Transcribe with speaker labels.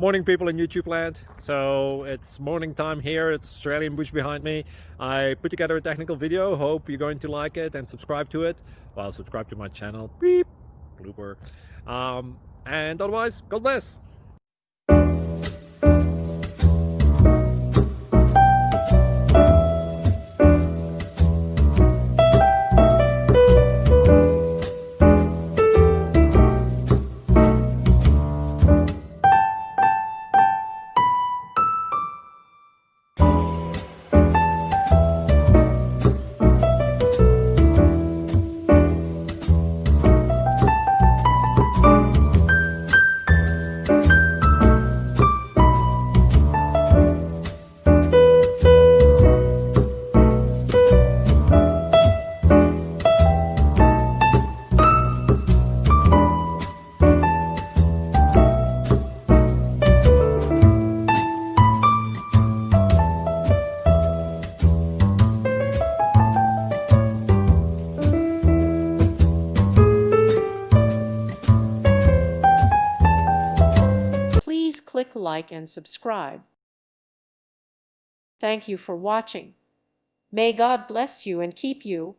Speaker 1: Morning, people in YouTube land. So it's morning time here. It's Australian bush behind me. I put together a technical video. Hope you're going to like it and subscribe to it. Well, subscribe to my channel. Beep. Blooper. And otherwise, God bless.
Speaker 2: Please click like and subscribe. Thank you for watching. May God bless you and keep you.